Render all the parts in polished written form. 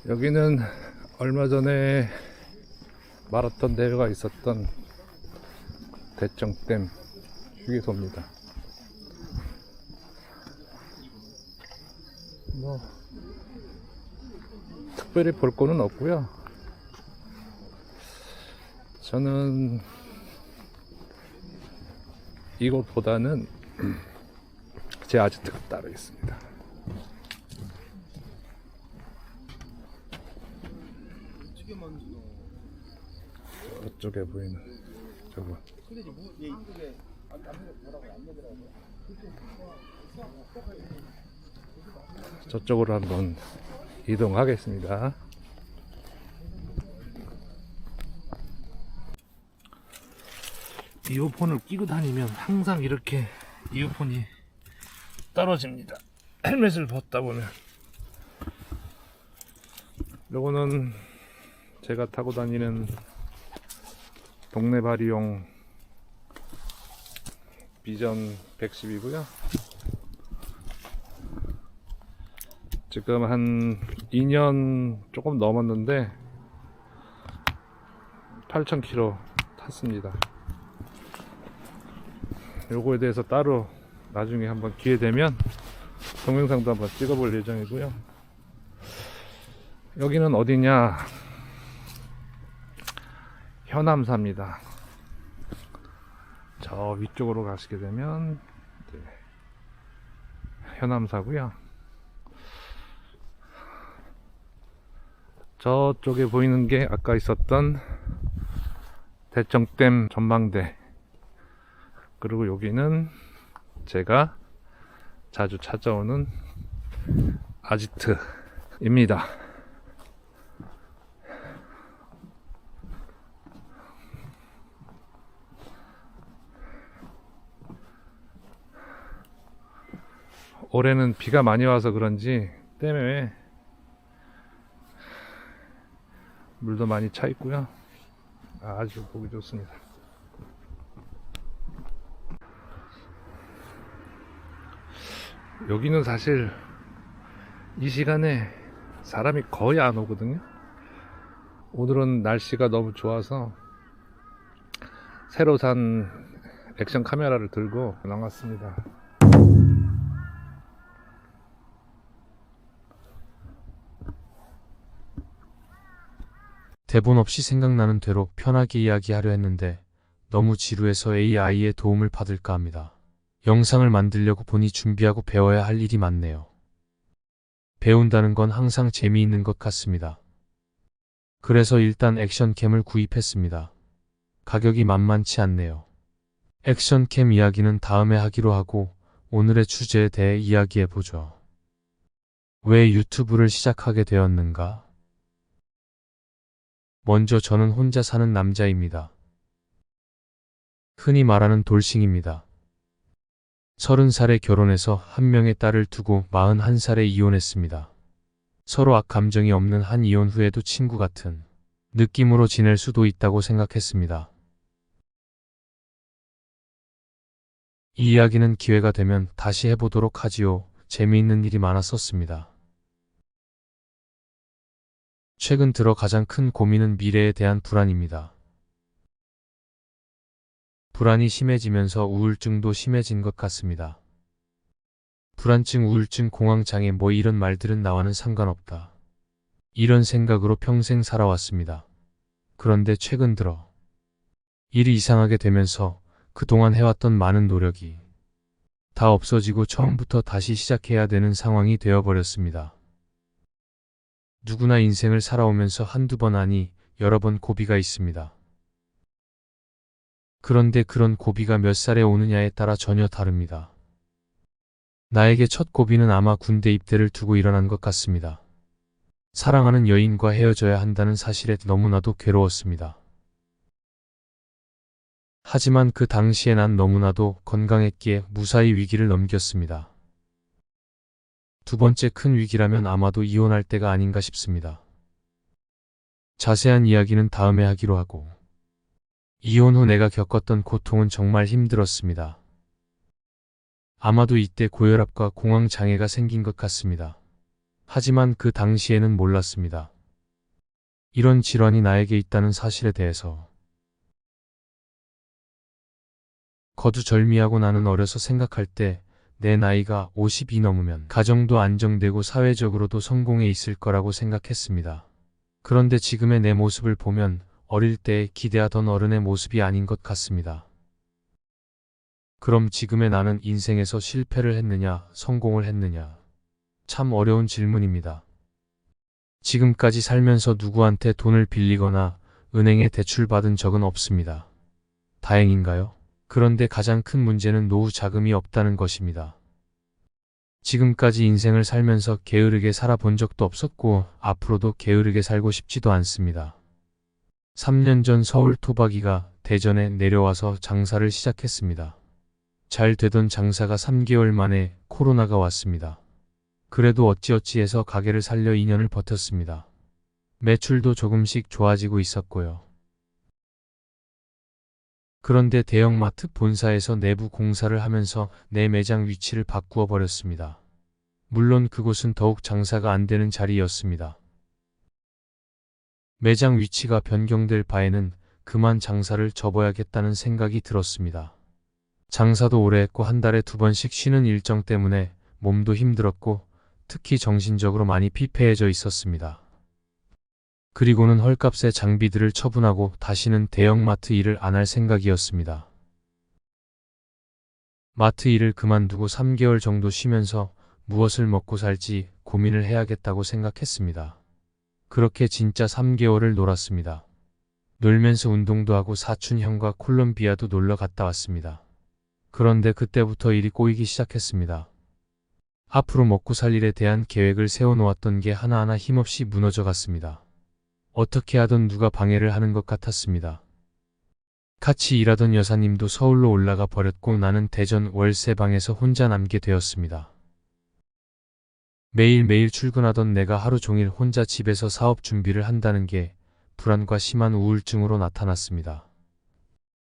여기는 얼마 전에 마라톤 대회가 있었던 대청댐 휴게소입니다. 뭐 특별히 볼 거는 없고요. 저는 이곳보다는 제 아지트가 따로 있습니다. 저쪽에 보이는 저거. 저쪽으로 한번 이동하겠습니다. 이어폰을 끼고 다니면 항상 이렇게 이어폰이 떨어집니다. 헬멧을 벗다 보면. 요거는 제가 타고 다니는 동네발이용 비전 110이고요. 지금 한 2년 조금 넘었는데 8,000km 탔습니다. 요거에 대해서 따로 나중에 한번 기회 되면 동영상도 한번 찍어볼 예정이고요. 여기는 어디냐? 현암사입니다. 저 위쪽으로 가시게 되면 현암사고요. 저쪽에 보이는 게 아까 있었던 대청댐 전망대, 그리고 여기는 제가 자주 찾아오는 아지트입니다. 올해는 비가 많이 와서 그런지 댐에 물도 많이 차 있고요. 아주 보기 좋습니다. 여기는 사실 이 시간에 사람이 거의 안 오거든요. 오늘은 날씨가 너무 좋아서 새로 산 액션 카메라를 들고 나왔습니다. 대본 없이 생각나는 대로 편하게 이야기하려 했는데 너무 지루해서 AI의 도움을 받을까 합니다. 영상을 만들려고 보니 준비하고 배워야 할 일이 많네요. 배운다는 건 항상 재미있는 것 같습니다. 그래서 일단 액션캠을 구입했습니다. 가격이 만만치 않네요. 액션캠 이야기는 다음에 하기로 하고 오늘의 주제에 대해 이야기해보죠. 왜 유튜브를 시작하게 되었는가? 먼저 저는 혼자 사는 남자입니다. 흔히 말하는 돌싱입니다. 30살에 결혼해서 한 명의 딸을 두고 41살에 이혼했습니다. 서로 악감정이 없는 한 이혼 후에도 친구 같은 느낌으로 지낼 수도 있다고 생각했습니다. 이 이야기는 기회가 되면 다시 해보도록 하지요. 재미있는 일이 많았었습니다. 최근 들어 가장 큰 고민은 미래에 대한 불안입니다. 불안이 심해지면서 우울증도 심해진 것 같습니다. 불안증, 우울증, 공황장애 뭐 이런 말들은 나와는 상관없다. 이런 생각으로 평생 살아왔습니다. 그런데 최근 들어 일이 이상하게 되면서 그동안 해왔던 많은 노력이 다 없어지고 처음부터 다시 시작해야 되는 상황이 되어버렸습니다. 누구나 인생을 살아오면서 한두 번 아니 여러 번 고비가 있습니다. 그런데 그런 고비가 몇 살에 오느냐에 따라 전혀 다릅니다. 나에게 첫 고비는 아마 군대 입대를 두고 일어난 것 같습니다. 사랑하는 여인과 헤어져야 한다는 사실에 너무나도 괴로웠습니다. 하지만 그 당시에 난 너무나도 건강했기에 무사히 위기를 넘겼습니다. 두 번째 큰 위기라면 아마도 이혼할 때가 아닌가 싶습니다. 자세한 이야기는 다음에 하기로 하고, 이혼 후 내가 겪었던 고통은 정말 힘들었습니다. 아마도 이때 고혈압과 공황장애가 생긴 것 같습니다. 하지만 그 당시에는 몰랐습니다. 이런 질환이 나에게 있다는 사실에 대해서. 거두절미하고 나는 어려서 생각할 때 내 나이가 50이 넘으면 가정도 안정되고 사회적으로도 성공해 있을 거라고 생각했습니다. 그런데 지금의 내 모습을 보면 어릴 때 기대하던 어른의 모습이 아닌 것 같습니다. 그럼 지금의 나는 인생에서 실패를 했느냐, 성공을 했느냐? 참 어려운 질문입니다. 지금까지 살면서 누구한테 돈을 빌리거나 은행에 대출받은 적은 없습니다. 다행인가요? 그런데 가장 큰 문제는 노후 자금이 없다는 것입니다. 지금까지 인생을 살면서 게으르게 살아본 적도 없었고 앞으로도 게으르게 살고 싶지도 않습니다. 3년 전 서울 토박이가 대전에 내려와서 장사를 시작했습니다. 잘 되던 장사가 3개월 만에 코로나가 왔습니다. 그래도 어찌어찌해서 가게를 살려 2년을 버텼습니다. 매출도 조금씩 좋아지고 있었고요. 그런데 대형마트 본사에서 내부 공사를 하면서 내 매장 위치를 바꾸어 버렸습니다. 물론 그곳은 더욱 장사가 안 되는 자리였습니다. 매장 위치가 변경될 바에는 그만 장사를 접어야겠다는 생각이 들었습니다. 장사도 오래 했고 한 달에 2번씩 쉬는 일정 때문에 몸도 힘들었고 특히 정신적으로 많이 피폐해져 있었습니다. 그리고는 헐값의 장비들을 처분하고 다시는 대형마트 일을 안 할 생각이었습니다. 마트 일을 그만두고 3개월 정도 쉬면서 무엇을 먹고 살지 고민을 해야겠다고 생각했습니다. 그렇게 진짜 3개월을 놀았습니다. 놀면서 운동도 하고 사촌 형과 콜롬비아도 놀러 갔다 왔습니다. 그런데 그때부터 일이 꼬이기 시작했습니다. 앞으로 먹고 살 일에 대한 계획을 세워놓았던 게 하나하나 힘없이 무너져 갔습니다. 어떻게 하던 누가 방해를 하는 것 같았습니다. 같이 일하던 여사님도 서울로 올라가 버렸고 나는 대전 월세방에서 혼자 남게 되었습니다. 매일매일 출근하던 내가 하루 종일 혼자 집에서 사업 준비를 한다는 게 불안과 심한 우울증으로 나타났습니다.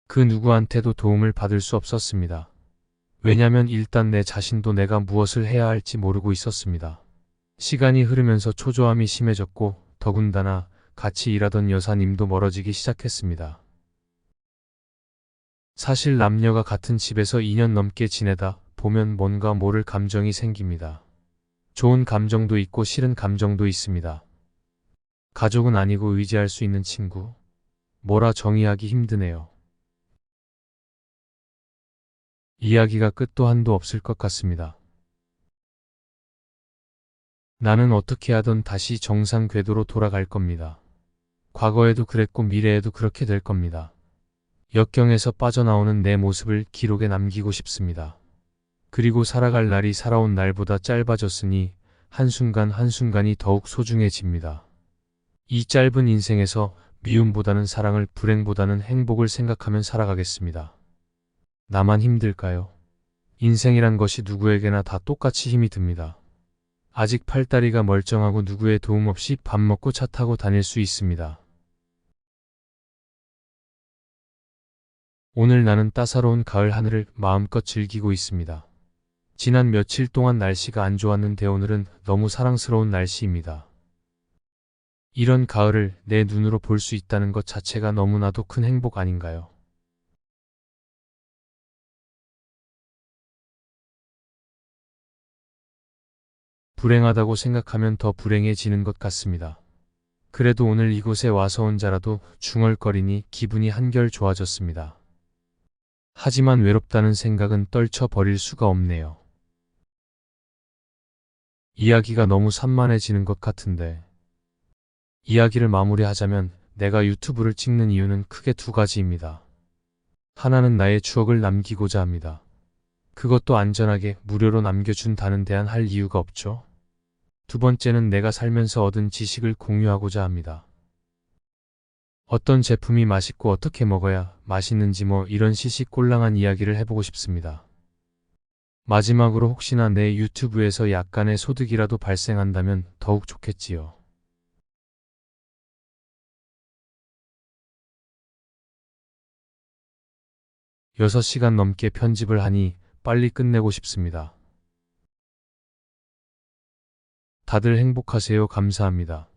그 누구한테도 도움을 받을 수 없었습니다. 왜냐면 일단 내 자신도 내가 무엇을 해야 할지 모르고 있었습니다. 시간이 흐르면서 초조함이 심해졌고 더군다나 같이 일하던 여사님도 멀어지기 시작했습니다. 사실 남녀가 같은 집에서 2년 넘게 지내다 보면 뭔가 모를 감정이 생깁니다. 좋은 감정도 있고 싫은 감정도 있습니다. 가족은 아니고 의지할 수 있는 친구? 뭐라 정의하기 힘드네요. 이야기가 끝도 한도 없을 것 같습니다. 나는 어떻게 하든 다시 정상 궤도로 돌아갈 겁니다. 과거에도 그랬고 미래에도 그렇게 될 겁니다. 역경에서 빠져나오는 내 모습을 기록에 남기고 싶습니다. 그리고 살아갈 날이 살아온 날보다 짧아졌으니 한순간 한순간이 더욱 소중해집니다. 이 짧은 인생에서 미움보다는 사랑을, 불행보다는 행복을 생각하면 살아가겠습니다. 나만 힘들까요? 인생이란 것이 누구에게나 다 똑같이 힘이 듭니다. 아직 팔다리가 멀쩡하고 누구의 도움 없이 밥 먹고 차 타고 다닐 수 있습니다. 오늘 나는 따사로운 가을 하늘을 마음껏 즐기고 있습니다. 지난 며칠 동안 날씨가 안 좋았는데 오늘은 너무 사랑스러운 날씨입니다. 이런 가을을 내 눈으로 볼 수 있다는 것 자체가 너무나도 큰 행복 아닌가요? 불행하다고 생각하면 더 불행해지는 것 같습니다. 그래도 오늘 이곳에 와서 혼자라도 중얼거리니 기분이 한결 좋아졌습니다. 하지만 외롭다는 생각은 떨쳐버릴 수가 없네요. 이야기가 너무 산만해지는 것 같은데. 이야기를 마무리하자면 내가 유튜브를 찍는 이유는 크게 2가지입니다. 하나는 나의 추억을 남기고자 합니다. 그것도 안전하게 무료로 남겨준다는 데한 할 이유가 없죠. 2번째는 내가 살면서 얻은 지식을 공유하고자 합니다. 어떤 제품이 맛있고 어떻게 먹어야 맛있는지 이런 시시콜랑한 이야기를 해보고 싶습니다. 마지막으로 혹시나 내 유튜브에서 약간의 소득이라도 발생한다면 더욱 좋겠지요. 여섯 시간 넘게 편집을 하니 빨리 끝내고 싶습니다. 다들 행복하세요. 감사합니다.